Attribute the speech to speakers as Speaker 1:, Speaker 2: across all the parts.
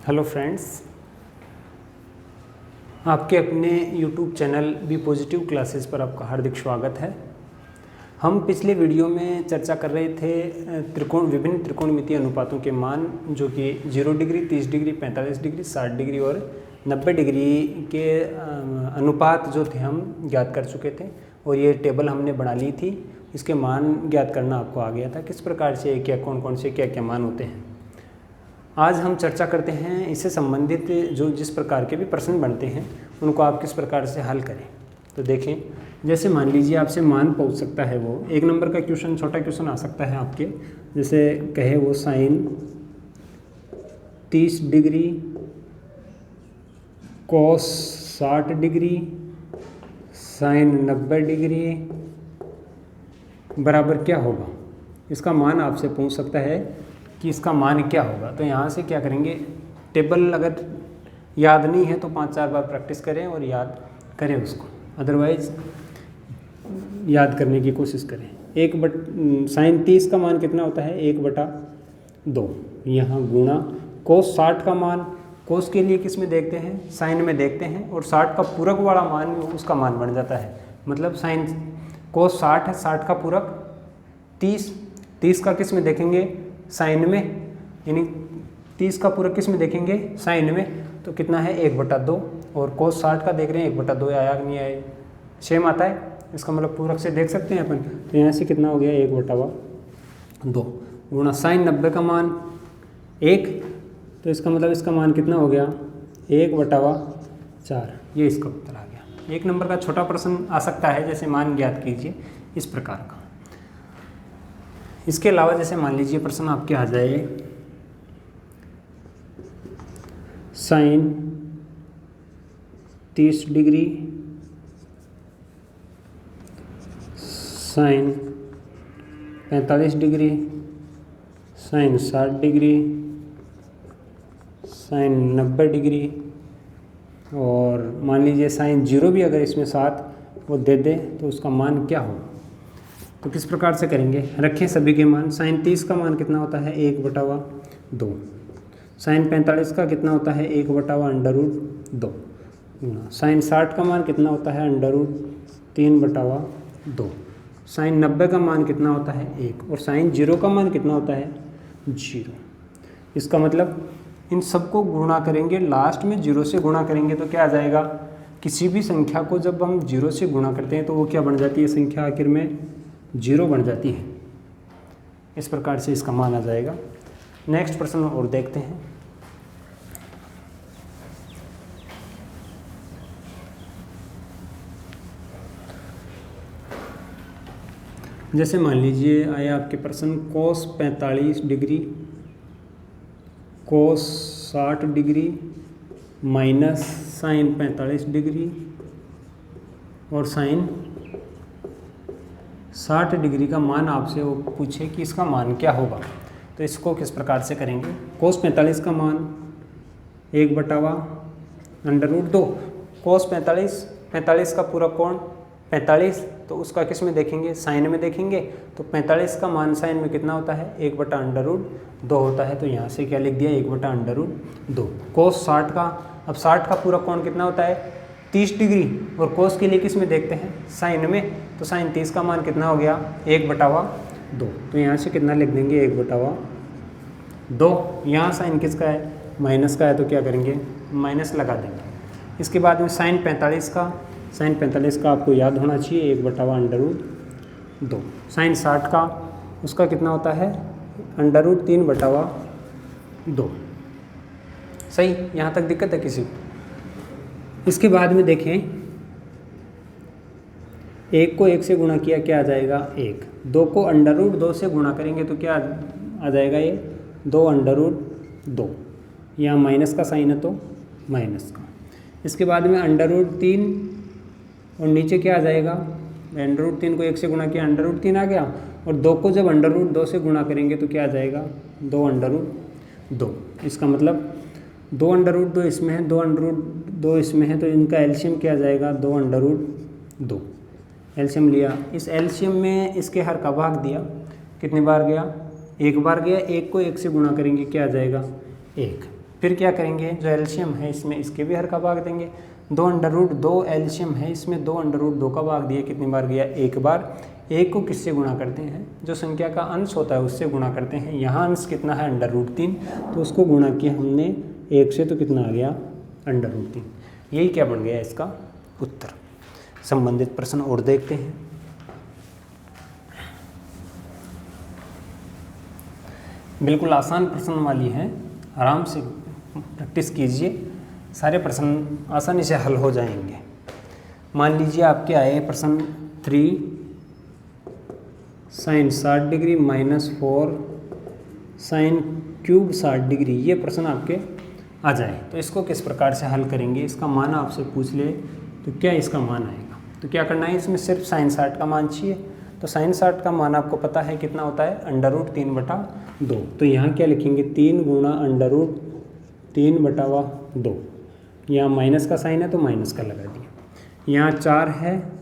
Speaker 1: Hello friends, आपके अपने YouTube channel Be Positive Classes पर आपका हार्दिक स्वागत है। हम पिछले वीडियो में चर्चा कर रहे थे विभिन्न त्रिकोणमितीय अनुपातों के मान, जो कि 0 डिग्री, 30 डिग्री, 45 डिग्री, 60 डिग्री और 90 डिग्री के अनुपात जो थे हम ज्ञात कर चुके थे और ये टेबल हमने बना ली थी। इसके मान ज्ञात करना आपको आ गया था, किस प्रकार से क्या कौन कौन से क्या क्या मान होते हैं। आज हम चर्चा करते हैं इससे संबंधित जो जिस प्रकार के भी प्रश्न बनते हैं उनको आप किस प्रकार से हल करें। तो देखें, जैसे मान लीजिए आपसे मान पूछ सकता है, वो 1 नंबर का क्वेश्चन, छोटा क्वेश्चन आ सकता है आपके, जैसे कहे वो sin 30 degree cos 60 degree sin 90 degree बराबर क्या होगा। इसका मान आपसे पूछ सकता है कि इसका मान क्या होगा। तो यहाँ से क्या करेंगे, टेबल अगर याद नहीं है तो 5-4 बार प्रैक्टिस करें और याद करें उसको, अदरवाइज याद करने की कोशिश करें। साइन 30 का मान कितना होता है, 1/2। यहाँ गुणा कोस 60 का मान, कोस के लिए किस में देखते हैं, साइन में देखते हैं, और 60 का पूरक वाला मान उसका मान बन जाता है। मतलब साइन कोस 60 है, 60 का पूरक 30 का किस में देखेंगे, साइन में, यानी 30 का पूरक किस में देखेंगे, साइन में। तो कितना है, 1/2। और कोस 60 का देख रहे हैं 1/2 आया कि नहीं आया, सेम आता है। इसका मतलब पूरक से देख सकते हैं अपन। तो यहाँ से कितना हो गया, 1/2 गुणा साइन 90 का मान 1, तो इसका मतलब इसका मान कितना हो गया, 1/4। ये इसका उत्तर आ गया। 1 नंबर का छोटा प्रश्न आ सकता है, जैसे मान ज्ञात कीजिए, इस प्रकार का। इसके अलावा जैसे मान लीजिए प्रश्न आपके आ जाए sin 30 degree sin 45 degree sin 60 degree sin 90 degree, और मान लीजिए साइन 0 भी अगर इसमें साथ वो दे दे तो उसका मान क्या होगा। तो किस प्रकार से करेंगे, रखें सभी के मान। साइन 30 का मान कितना होता है, 1/2। साइन 45 का कितना होता है, 1/√2। साइन 60 का मान कितना होता है, √3/2। साइन 90 का मान कितना होता है, 1। और साइन 0 का मान कितना होता है, 0। इसका मतलब इन सबको गुणा करेंगे, लास्ट में 0 से गुणा करेंगे तो क्या आ जाएगा, किसी भी संख्या को जब हम 0 से गुणा करते हैं तो वो क्या बन जाती है, संख्या आखिर में 0 बन जाती है। इस प्रकार से इसका मान आ जाएगा। नेक्स्ट प्रश्न और देखते हैं। जैसे मान लीजिए आया आपके प्रश्न cos 45 degree cos 60 degree minus sin 45 degree और साइन 60 डिग्री का मान आपसे वो पूछे कि इसका मान क्या होगा। तो इसको किस प्रकार से करेंगे, कोस 45 का मान 1/√2। कोस 45 का पूरा कोण 45, तो उसका किस में देखेंगे, साइन में देखेंगे। तो 45 का मान साइन में कितना होता है, 1/√2 होता है। तो यहाँ से क्या लिख दिया, 1/√2। कोस 60 का, अब 60 का पूरा कोण कितना होता है, 30 डिग्री, और कोस के लिए किस में देखते हैं, साइन में। तो साइन 30 का मान कितना हो गया, 1/2। तो यहाँ से कितना लिख देंगे, 1/2। यहाँ साइन किसका है, माइनस का है, तो क्या करेंगे, माइनस लगा देंगे। इसके बाद में साइन 45 का आपको याद होना चाहिए, 1/√2। साइन 60 का, उसका कितना होता है, √3/2। सही, यहाँ तक दिक्कत है किसी को। इसके बाद में देखें, 1 को 1 से गुणा किया, क्या आ जाएगा, 1। 2 को √2 से गुणा करेंगे तो क्या आ जाएगा, ये 2/2। यहाँ माइनस का साइन है तो माइनस का। इसके बाद में √3, और नीचे क्या आ जाएगा, √3 को 1 से गुणा किया, √3 आ गया। और 2 को जब √2 से गुणा करेंगे तो क्या आ जाएगा, 2/2। इसका मतलब 2/2 इसमें है, 2/2 इसमें है, तो इनका एलसीएम क्या आ जाएगा, 2/2। एलसीएम लिया, इस एलसीएम में इसके हर का भाग दिया, कितनी बार गया, एक बार गया। 1 को 1 से गुणा करेंगे क्या आ जाएगा, 1। फिर क्या करेंगे, जो एलसीएम है इसमें इसके भी हर का भाग देंगे। 2√2 एलसीएम है इसमें, 2√2 का भाग दिया, कितनी बार गया, एक बार। एक को किससे गुणा करते हैं, जो संख्या का अंश होता है उससे गुणा करते हैं। यहाँ अंश कितना है, √3, तो उसको गुणा किया हमने 1 से, तो कितना आ गया, √3। यही क्या बन गया इसका उत्तर। संबंधित प्रश्न और देखते हैं। बिल्कुल आसान प्रश्न वाली है, आराम से प्रैक्टिस कीजिए, सारे प्रश्न आसानी से हल हो जाएंगे। मान लीजिए आपके आए प्रश्न 3 sin 60 degree -4 sin cube 60 degree, ये प्रश्न आपके आ जाए तो इसको किस प्रकार से हल करेंगे। इसका मान आपसे पूछ ले तो क्या इसका मान आएगा, तो क्या करना है, इसमें सिर्फ sin 60 का मान चाहिए। तो sin 60 का मान आपको पता है कितना होता है, √3/2। तो यहाँ क्या लिखेंगे, 3 गुणा √3/2। यहाँ माइनस का साइन है तो माइनस का लगा दिया। यहाँ 4 है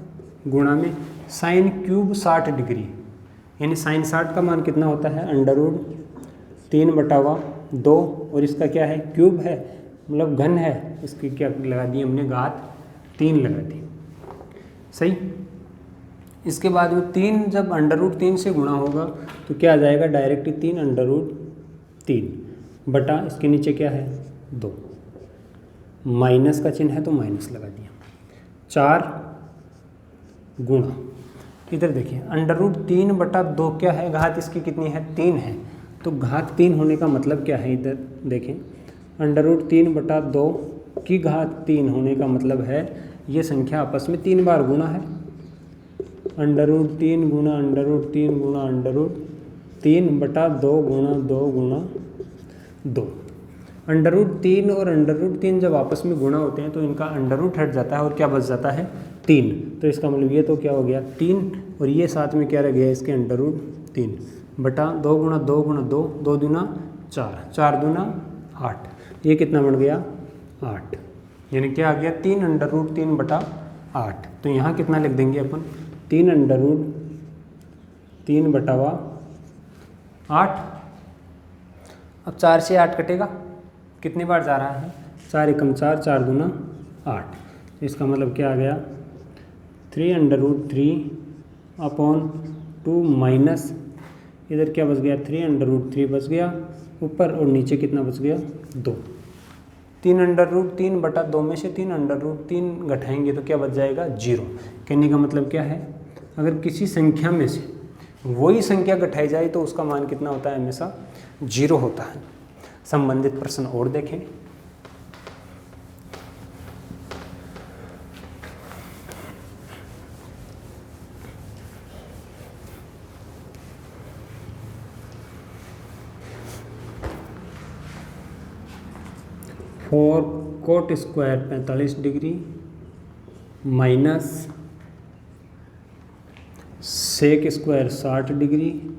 Speaker 1: गुणा में sin क्यूब 60 डिग्री, यानी sin 60 का मान कितना होता है, √3/2। और इसका क्या है, क्यूब है, मतलब घन है, इसकी क्या लगा दी हमने, घात 3 लगा दी। सही। इसके बाद में 3 जब √3 से गुणा होगा तो क्या आ जाएगा, डायरेक्ट 3 बटा इसके नीचे क्या है, 2। माइनस का चिन्ह है तो माइनस लगा दिया। 4 गुणा, इधर देखिए √3/2 क्या है, घात इसकी कितनी है, 3 है। तो घात 3 होने का मतलब क्या है, इधर देखें, √3/2 की घात 3 होने का मतलब है ये संख्या आपस में 3 बार गुणा है। √3 गुणा √3 गुणा √3/2 गुणा 2 गुणा 2। √3 और √3 जब आपस में गुणा होते हैं तो इनका अंडर हट जाता है और क्या बच जाता है, 3। तो इसका मतलब ये तो क्या हो गया, 3, और ये साथ में क्या रह गया, इसके √3 बटा 2 गुणा 2 गुणा 2, 2 दूना 4, 4 दूना 8, ये कितना बन गया, 8। यानी क्या आ गया, 3 √3/8। तो यहाँ कितना लिख देंगे अपन, 3 √3/8। अब 4 से 8 कटेगा, कितनी बार जा रहा है, 4 एकम 4, 4 दूना 8। तो इसका मतलब क्या आ गया, 3√3/2 माइनस इधर क्या बच गया, 3√3 बच गया ऊपर, और नीचे कितना बच गया, 2। 3 √3/2 में से 3 √3 घटाएंगे तो क्या बच जाएगा, 0। कहने का मतलब क्या है, अगर किसी संख्या में से वही संख्या घटाई जाए तो उसका मान कितना होता है, हमेशा 0 होता है। संबंधित प्रश्न और देखें। और cot square 45 degree minus sec square 60 degree,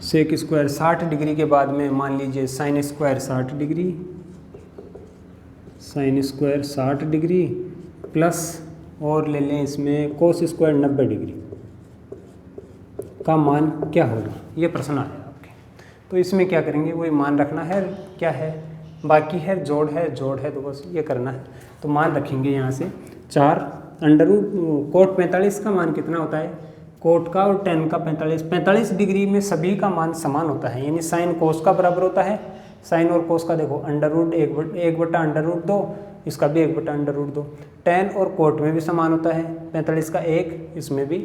Speaker 1: sec square 60 degree के बाद में मान लीजिए sin square 60 degree, sin square 60 degree plus और ले लें इसमें कोस स्क्वायर 90 डिग्री का मान क्या होगा, ये प्रश्न आया आपके। तो इसमें क्या करेंगे, वही मान रखना है, क्या है बाकी है, जोड़ है तो बस ये करना है। तो मान रखेंगे यहाँ से 4 कोट 45 का मान कितना होता है, कोट का और टेन का 45 डिग्री में सभी का मान समान होता है, यानी साइन कोस का बराबर होता है। साइन और कोस का देखो √1/√2, इसका भी 1/√2। टेन और कोट में भी समान होता है, 45 का 1, इसमें भी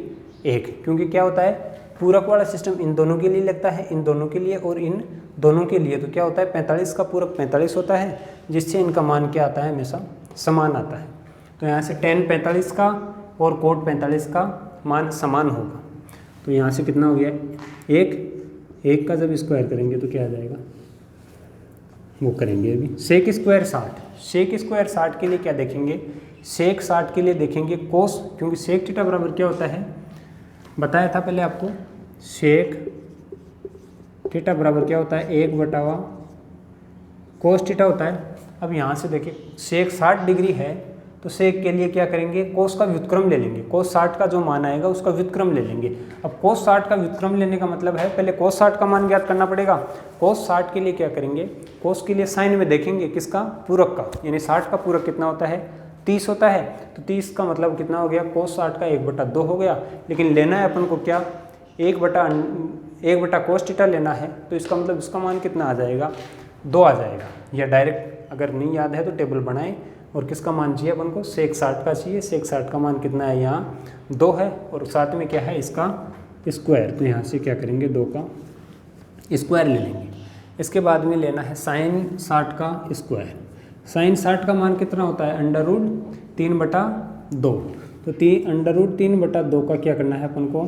Speaker 1: 1, क्योंकि क्या होता है पूरक वाला सिस्टम इन दोनों के लिए लगता है, इन दोनों के लिए और इन दोनों के लिए। तो क्या होता है 45 का पूरक 45 होता है, जिससे इनका मान क्या आता है, हमेशा समान आता है। तो यहाँ से टेन 45 का और कोट 45 का मान समान होगा। तो यहाँ से कितना हो गया, 1 का जब स्क्वायर करेंगे तो क्या आ जाएगा, वो करेंगे अभी। सेक स्क्वायर 60 के लिए क्या देखेंगे, सेक 60 के लिए देखेंगे कोस, क्योंकि सेक थीटा बराबर क्या होता है, बताया था पहले आपको, सेक थीटा बराबर क्या होता है, 1/कोस थीटा होता है। अब यहाँ से देखिए सेक 60 डिग्री है तो सेक के लिए क्या करेंगे, कोस का व्युत्क्रम ले लेंगे। कोस 60 का जो मान आएगा उसका व्युत्क्रम ले लेंगे। अब कोस 60 का व्युत्क्रम लेने का मतलब है पहले कोस 60 का मान ज्ञात करना पड़ेगा। कोस 60 के लिए क्या करेंगे, कोस के लिए साइन में देखेंगे किसका, पूरक का, यानी 60 का पूरक कितना होता है, 30 होता है। तो 30 का मतलब कितना हो गया, कोस 60 का 1/2 हो गया। लेकिन लेना है अपन को क्या, 1/1 कोस थीटा लेना है, तो इसका मतलब इसका मान कितना आ जाएगा, 2 आ जाएगा। या डायरेक्ट अगर नहीं याद है तो टेबल बनाएं और किसका मान चाहिए अपन को, सेक 60 का चाहिए। सेक 60 का मान कितना है, यहाँ 2 है और साथ में क्या है इसका स्क्वायर। तो यहाँ से क्या करेंगे, 2 का स्क्वायर ले लेंगे। इसके बाद में लेना है साइन 60 का स्क्वायर। साइन 60 का मान कितना होता है, √3/2। तो √3/2 का क्या करना है अपन को,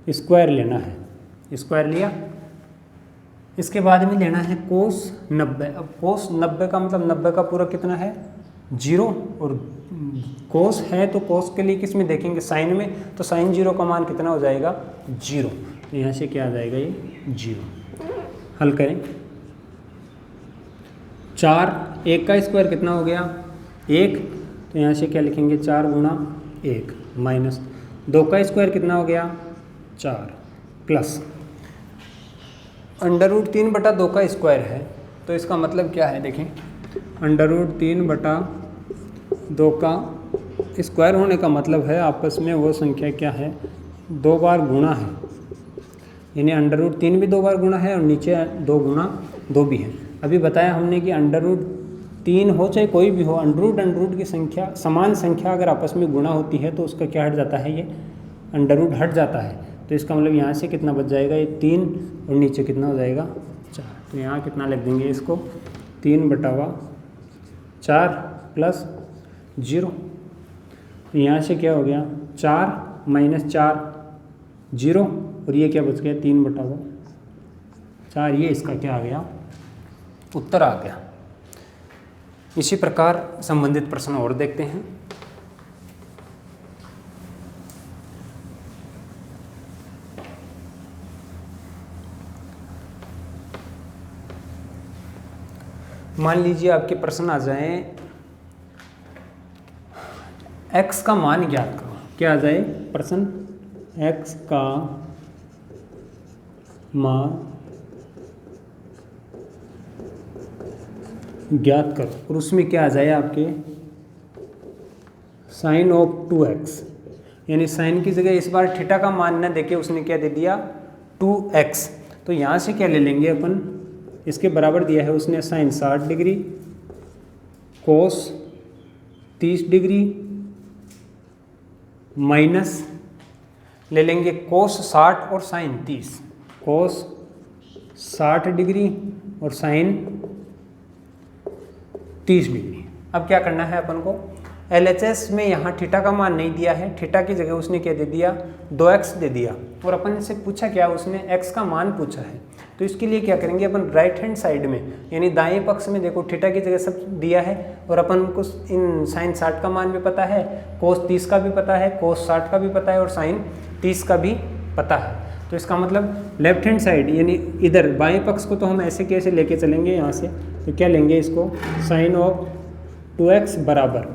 Speaker 1: स्क्वायर लेना है। स्क्वायर लिया। इसके बाद में लेना है कोस 90। अब कोस 90 का मतलब 90 का पूरा कितना है, 0। और कोस है तो कोस के लिए किस में देखेंगे, साइन में। तो साइन 0 का मान कितना हो जाएगा, 0। तो यहाँ से क्या आ जाएगा, ये 0। हल करें। 4, 1 का स्क्वायर कितना हो गया, 1। तो यहाँ से क्या लिखेंगे, 4 × 1 माइनस 2 का स्क्वायर कितना हो गया, 4 प्लस √3/2 का स्क्वायर है। तो इसका मतलब क्या है, देखें, √3/2 का स्क्वायर होने का मतलब है आपस में वो संख्या क्या है, 2 बार गुणा है। यानी √3 भी 2 बार गुणा है और नीचे 2 × 2 भी है। अभी बताया हमने कि √3 हो चाहे कोई भी हो, अंडर की संख्या, समान संख्या अगर आपस में गुणा होती है तो उसका क्या हट जाता है, ये अंडर हट जाता है। तो इसका मतलब यहाँ से कितना बच जाएगा, ये 3 और नीचे कितना हो जाएगा, 4। तो यहाँ कितना लिख देंगे इसको, 3/4 प्लस 0। तो यहाँ से क्या हो गया, 4 - 4 0 और ये क्या बच गया, 3/4। ये इसका क्या आ गया, उत्तर आ गया। इसी प्रकार संबंधित प्रश्न और देखते हैं। मान लीजिए आपके प्रश्न आ जाए, x का मान ज्ञात करो। क्या आ जाए प्रश्न, x का मान ज्ञात करो और उसमें क्या आ जाए आपके, sin of 2x। यानी साइन की जगह इस बार थीटा का मान न देके उसने क्या दे दिया, 2x। तो यहाँ से क्या ले लेंगे अपन, इसके बराबर दिया है उसने साइन 60 डिग्री, कोस 30 डिग्री, माइनस ले लेंगे कोस 60 और साइन 30। कोस 60 डिग्री और साइन 30 डिग्री। अब क्या करना है अपन को, LHS में यहाँ थीटा का मान नहीं दिया है, थीटा की जगह उसने क्या दे दिया, 2x दे दिया। और अपन से पूछा क्या, उसने x का मान पूछा है। तो इसके लिए क्या करेंगे अपन, राइट हैंड साइड में यानी दाएं पक्ष में देखो थीटा की जगह सब दिया है और अपन को इन साइन 60 का मान भी पता है, कोस 30 का भी पता है, कोस 60 का भी पता है और साइन 30 का भी पता है। तो इसका मतलब लेफ्ट हैंड साइड यानी इधर बाएं पक्ष को तो हम ऐसे कैसे लेके चलेंगे यहाँ से, तो क्या लेंगे इसको, साइन ऑफ 2x बराबर,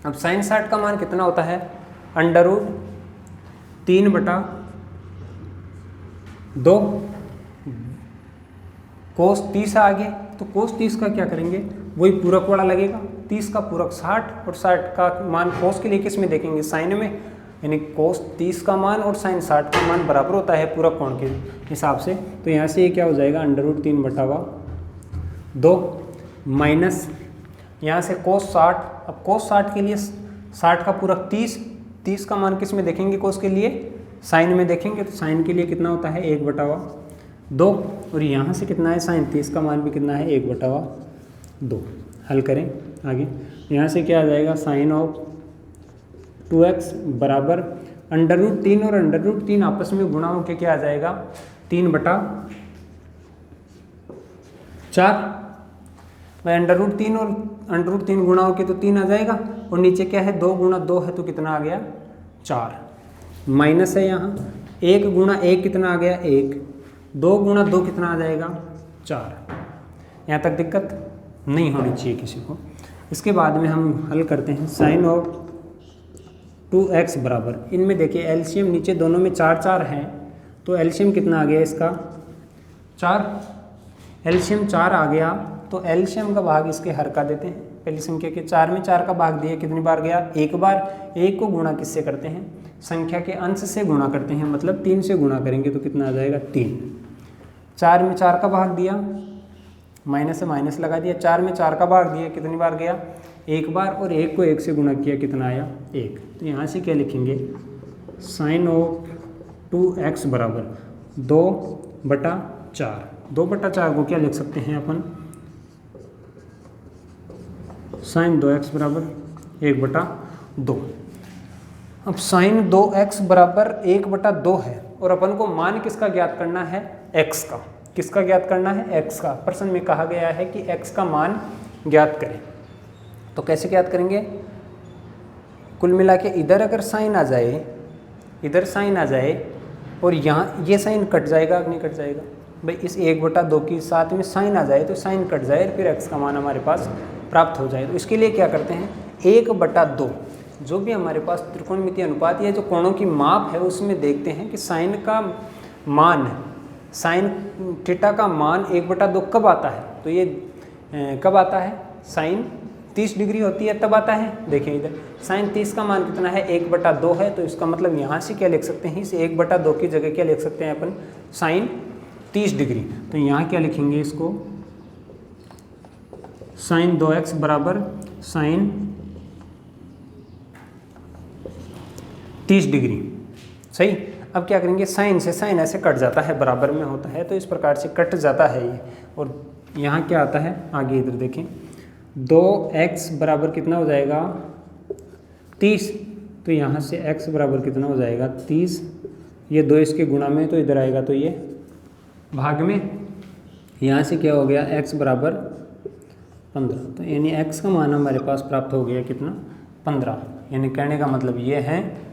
Speaker 1: अब साइन 60 का मान कितना होता है, √3/2। कोस 30 आ गए तो कोस 30 का क्या करेंगे, वही पूरक वाला लगेगा, 30 का पूरक 60 और 60 का मान कोस के लिए किस में देखेंगे, साइन में। यानी कोस 30 का मान और साइन 60 का मान बराबर होता है पूरक कोण के हिसाब से। तो यहाँ से ये क्या हो जाएगा, √3/2 माइनस यहाँ से कोस 60। अब कोस 60 के लिए 60 का पूरक 30 का मान किस में देखेंगे, कोस के लिए साइन में देखेंगे। तो साइन के लिए कितना होता है, 1/2 और यहाँ से कितना है, साइन 30 का मान भी कितना है, 1/2। हल करें आगे, यहाँ से क्या आ जाएगा, साइन ऑफ 2x बराबर √3 और √3 आपस में गुणा होकर क्या आ जाएगा, 3/4। मैं √3 और √3 गुणा होकर तो 3 आ जाएगा और नीचे क्या है, 2 × 2 है तो कितना आ गया, 4। माइनस है यहाँ 1 × 1 कितना आ गया, 1। 2 × 2 कितना आ जाएगा, 4। यहाँ तक दिक्कत नहीं होनी चाहिए किसी को। इसके बाद में हम हल करते हैं साइन ऑफ 2x बराबर, इनमें देखिए एलसीएम नीचे दोनों में 4 4 हैं, तो एलसीएम कितना आ गया इसका 4, एलसीएम 4 आ गया, तो एलसीएम का भाग इसके हर का देते हैं। पहली संख्या के 4 में 4 का भाग दिया, कितनी बार गया, एक बार। एक को गुणा किससे करते हैं, संख्या के अंश से गुणा करते हैं, मतलब 3 से गुणा करेंगे तो कितना आ जाएगा 3। 4 में 4 का भाग दिया, माइनस से माइनस लगा दिया, 4 में 4 का भाग दिया, कितनी बार गया, एक बार, और 1 को 1 से गुणा किया, कितना आया 1। तो यहाँ से क्या लिखेंगे, साइन ऑफ 2x बराबर 2/4। 2/4 को क्या लिख सकते हैं अपन, साइन 2x बराबर 1/2। अब साइन 2x बराबर 1/2 है, और अपन को मान किसका ज्ञात करना है, x का। किसका ज्ञात करना है, x का। प्रश्न में कहा गया है कि x का मान ज्ञात करें, तो कैसे ज्ञात करेंगे, कुल मिला के इधर अगर साइन आ जाए, इधर साइन आ जाए और यहाँ ये साइन कट जाएगा, नहीं कट जाएगा भाई, इस 1/2 की साथ में साइन आ जाए तो साइन कट जाए, फिर x का मान हमारे पास प्राप्त हो जाए। तो इसके लिए क्या करते हैं, 1/2 जो भी हमारे पास त्रिकोणमितीय अनुपात या जो कोणों की माप है उसमें देखते हैं कि साइन का मान, साइन थीटा का मान 1/2 कब आता है, तो ये कब आता है, साइन 30 डिग्री होती है तब आता है। देखिए इधर साइन 30 का मान कितना है, 1/2 है, तो इसका मतलब यहाँ से क्या लिख सकते हैं, इस 1/2 की जगह क्या लिख सकते हैं अपन, साइन 30 डिग्री। तो यहाँ क्या लिखेंगे इसको, साइन 2x बराबर साइन 30 डिग्री। सही। अब क्या करेंगे, साइन से साइन ऐसे कट जाता है, बराबर में होता है, तो इस प्रकार से कट जाता है ये। और यहाँ क्या आता है, आगे इधर देखें, 2x बराबर कितना हो जाएगा 30, तो यहाँ से x बराबर कितना हो जाएगा 30, ये 2 इसके गुणा में, तो इधर आएगा तो ये भाग में, यहाँ से क्या हो गया x बराबर 15, तो यानी x का मान हमारे पास प्राप्त हो गया कितना 15। यानी कहने का मतलब ये है,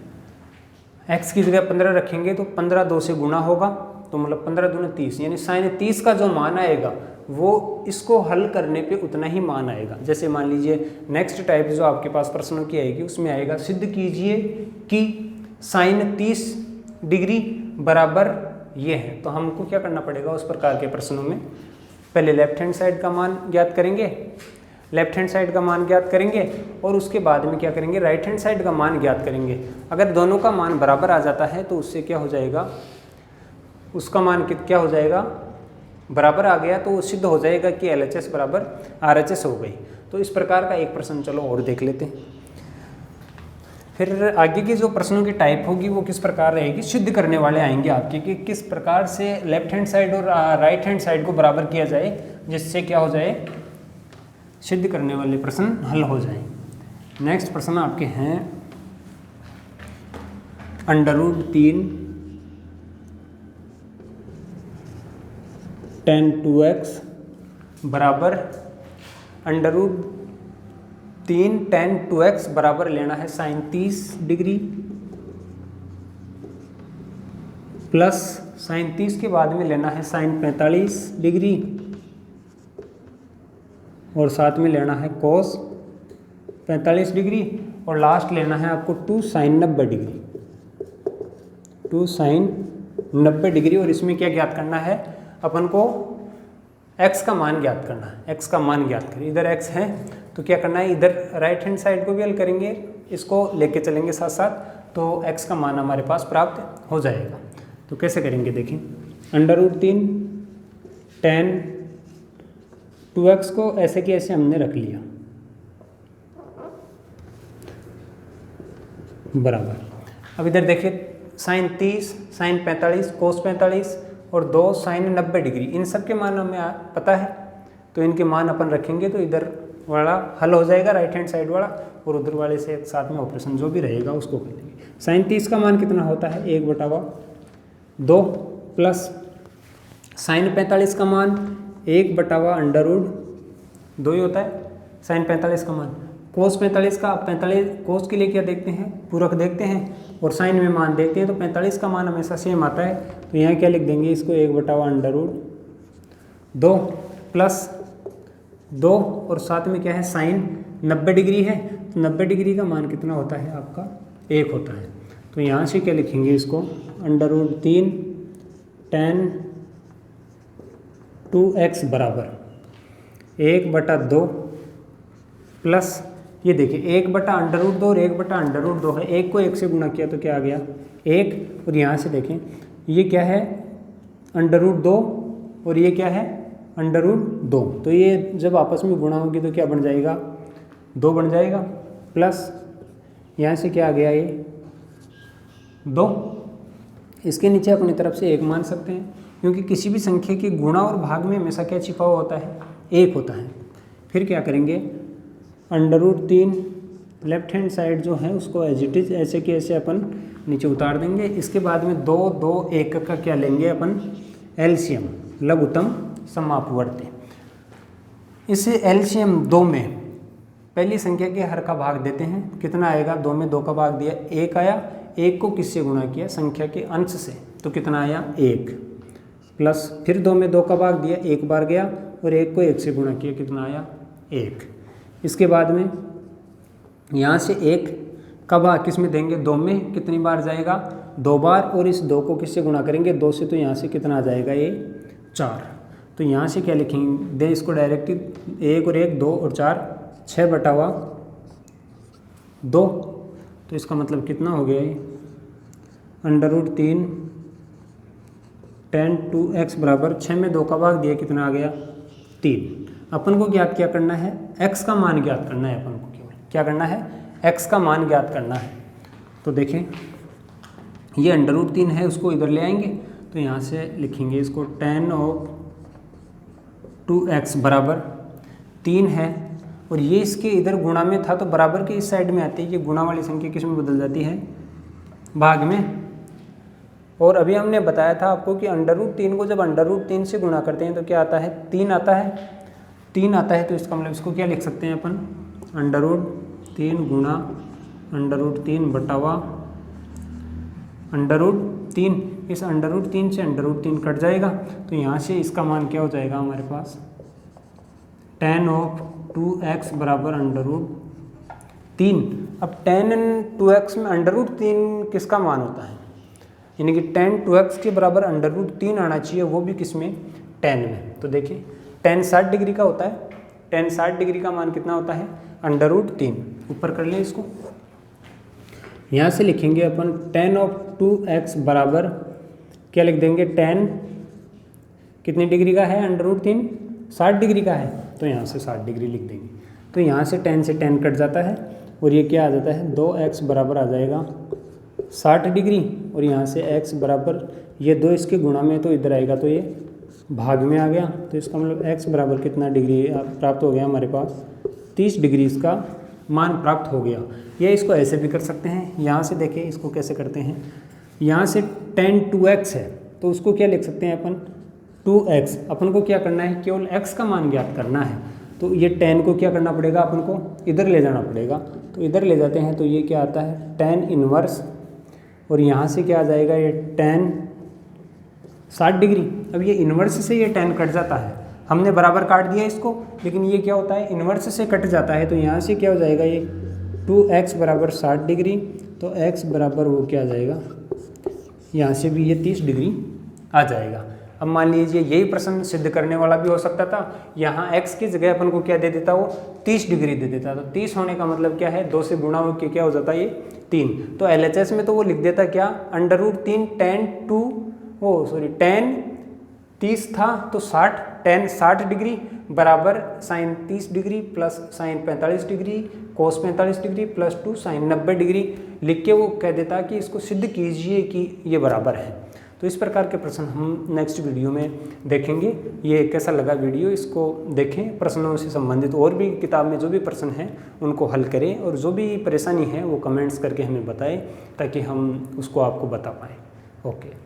Speaker 1: x की जगह 15 रखेंगे तो 15 2 से गुणा होगा, तो मतलब 15 दूनी 30, यानी साइन 30 का जो मान आएगा वो इसको हल करने पे उतना ही मान आएगा। जैसे मान लीजिए नेक्स्ट टाइप जो आपके पास प्रश्नों की आएगी उसमें आएगा, सिद्ध कीजिए कि साइन 30 डिग्री बराबर ये है, तो हमको क्या करना पड़ेगा उस प्रकार के प्रश्नों में, पहले लेफ्ट हैंड साइड का मान ज्ञात करेंगे, लेफ्ट हैंड साइड का मान ज्ञात करेंगे, और उसके बाद में क्या करेंगे, राइट हैंड साइड का मान ज्ञात करेंगे। अगर दोनों का मान बराबर आ जाता है तो उससे क्या हो जाएगा, उसका मान क्या हो जाएगा, बराबर आ गया, तो वो सिद्ध हो जाएगा कि LHS बराबर RHS हो गई। तो इस प्रकार का एक प्रश्न चलो और देख लेते हैं। फिर आगे की जो प्रश्नों की टाइप होगी वो किस प्रकार रहेगी, सिद्ध करने वाले आएंगे आपके कि किस प्रकार से लेफ्ट हैंड साइड और राइट हैंड साइड को बराबर किया जाए, जिससे क्या हो जाए, सिद्ध करने वाले प्रश्न हल हो जाए। नेक्स्ट प्रश्न आपके हैं √3 tan 2x बराबर √3 tan 2x बराबर लेना है साइन 30 डिग्री प्लस साइन 30 के बाद में लेना है साइन 45 डिग्री और साथ में लेना है कोस 45 डिग्री और लास्ट लेना है आपको 2 साइन 90 डिग्री, 2 साइन 90 डिग्री। और इसमें क्या ज्ञात करना है अपन को, x का मान ज्ञात करना है, x का मान ज्ञात करें। इधर x है तो क्या करना है, इधर राइट हैंड साइड को भी हल करेंगे, इसको लेके चलेंगे साथ साथ, तो x का मान हमारे पास प्राप्त हो जाएगा। तो कैसे करेंगे देखें, √3 tan 2x को ऐसे कि ऐसे हमने रख लिया बराबर। अब इधर देखिए साइन 30, साइन 45, कोस 45 और 2 साइन 90 डिग्री, इन सब के मान हमें पता है, तो इनके मान अपन रखेंगे तो इधर वाला हल हो जाएगा राइट हैंड साइड वाला, और उधर वाले से एक साथ में ऑपरेशन जो भी रहेगा उसको कर लेंगे। साइन 30 का मान कितना होता है 1/2 प्लस साइन 45 का मान 1/√2 ही होता है साइन 45 का मान। कोस 45 का, 45 कोस के लिए क्या देखते हैं, पूरक देखते हैं, और साइन में मान देखते हैं, तो 45 का मान हमेशा सेम आता है, तो यहाँ क्या लिख देंगे इसको 1/√2 प्लस 2 और साथ में क्या है साइन 90 डिग्री है, तो 90 डिग्री का मान कितना होता है आपका 1 होता है। तो यहाँ से क्या लिखेंगे इसको, √3 tan 2x बराबर 1/2 प्लस ये देखिए 1/√2 और 1/√2 है, 1 को 1 से गुणा किया तो क्या आ गया 1, और यहाँ से देखें ये क्या है √2 और ये क्या है √2, तो ये जब आपस में गुणा होगी तो क्या बन जाएगा 2 बन जाएगा, प्लस यहाँ से क्या आ गया ये 2, इसके नीचे अपनी तरफ से 1 मान सकते हैं, क्योंकि किसी भी संख्या के गुणा और भाग में हमेशा क्या छिपा हुआ होता है 1 होता है। फिर क्या करेंगे √3 लेफ्ट हैंड साइड जो है उसको एज इट इज ऐसे कि ऐसे अपन नीचे उतार देंगे। इसके बाद में 2 2 1 का क्या लेंगे अपन एलसीएम, लघुत्तम समापवर्ती। इस एलसीएम 2 में पहली संख्या के हर का भाग देते हैं, कितना आएगा 2 में 2 का भाग दिया 1 आया, 1 को किससे गुणा किया संख्या के अंश से, तो कितना आया 1, प्लस फिर 2 में 2 का भाग दिया 1 बार गया और 1 को 1 से गुणा किया कितना आया 1। इसके बाद में यहाँ से 1 का भाग किस में देंगे 2 में, कितनी बार जाएगा 2 बार, और इस 2 को किससे गुणा करेंगे 2 से, तो यहाँ से कितना आ जाएगा ये 4। तो यहाँ से क्या लिखेंगे दे इसको डायरेक्ट 1 और 1 2 और 4 6/2, तो इसका मतलब कितना हो गया ये √3 tan 2x बराबर 6 में 2 का भाग दिया कितना आ गया 3। अपन को ज्ञात क्या करना है x का मान ज्ञात करना है, अपन को केवल क्या करना है x का मान ज्ञात करना है। तो देखें ये √3 है उसको इधर ले आएंगे, तो यहाँ से लिखेंगे इसको tan 2x बराबर 3 है, और ये इसके इधर गुणा में था तो बराबर के इस साइड में आती है, ये गुणा वाली संख्या किस में बदल जाती है भाग में। और अभी हमने बताया था आपको कि √3 को जब √3 से गुणा करते हैं तो क्या आता है 3 आता है, 3 आता है, तो इसका मतलब इसको क्या लिख सकते हैं अपन √3 गुणा √3 बटावा √3, इस √3 से √3 कट जाएगा, तो यहाँ से इसका मान क्या हो जाएगा हमारे पास tan 2x बराबर √3। अब tan 2x में √3 किसका मान होता है, यानी कि tan 2x के बराबर √3 आना चाहिए, वो भी किस में tan में। तो देखिए tan 60 डिग्री का होता है, tan 60 डिग्री का मान कितना होता है √3, ऊपर कर लें इसको, यहाँ से लिखेंगे अपन tan 2x बराबर क्या लिख देंगे tan कितनी डिग्री का है √3 60 डिग्री का है, तो यहाँ से 60 डिग्री लिख देंगे। तो यहाँ से tan से tan कट जाता है और ये क्या आ जाता है 2x बराबर आ जाएगा 60 डिग्री, और यहाँ से x बराबर ये 2 इसके गुणा में तो इधर आएगा तो ये भाग में आ गया, तो इसका मतलब x बराबर कितना डिग्री प्राप्त हो गया हमारे पास 30 डिग्री इसका मान प्राप्त हो गया। या इसको ऐसे भी कर सकते हैं, यहाँ से देखिए इसको कैसे करते हैं, यहाँ से tan 2x है तो उसको क्या लिख सकते हैं अपन 2x, अपन को क्या करना है केवल x का मान ज्ञात करना है, तो ये tan को क्या करना पड़ेगा अपन को इधर ले जाना पड़ेगा, तो इधर ले जाते हैं तो ये क्या आता है tan इनवर्स, और यहाँ से क्या आ जाएगा ये tan 60 डिग्री। अब ये इन्वर्स से ये tan कट जाता है, हमने बराबर काट दिया इसको, लेकिन ये क्या होता है इन्वर्स से कट जाता है, तो यहाँ से क्या हो जाएगा ये 2x बराबर 60 डिग्री, तो x बराबर वो क्या आ जाएगा यहाँ से भी ये 30 डिग्री आ जाएगा। अब मान लीजिए यही प्रश्न सिद्ध करने वाला भी हो सकता था, यहाँ x की जगह अपन को क्या दे देता वो 30 डिग्री दे देता, तो 30 होने का मतलब क्या है 2 से गुणा होकर क्या हो जाता है ये 3, तो LHS में तो वो लिख देता क्या √3 tan 30 था तो 60 tan 60 डिग्री बराबर sin 30 degree plus sin 45 degree cos 45 degree plus 2 sin 90 degree लिख के वो कह देता कि इसको सिद्ध कीजिए कि ये बराबर है। तो इस प्रकार के प्रश्न हम नेक्स्ट वीडियो में देखेंगे। ये कैसा लगा वीडियो इसको देखें, प्रश्नों से संबंधित और भी किताब में जो भी प्रश्न हैं उनको हल करें, और जो भी परेशानी है वो कमेंट्स करके हमें बताएं ताकि हम उसको आपको बता पाएँ। ओके।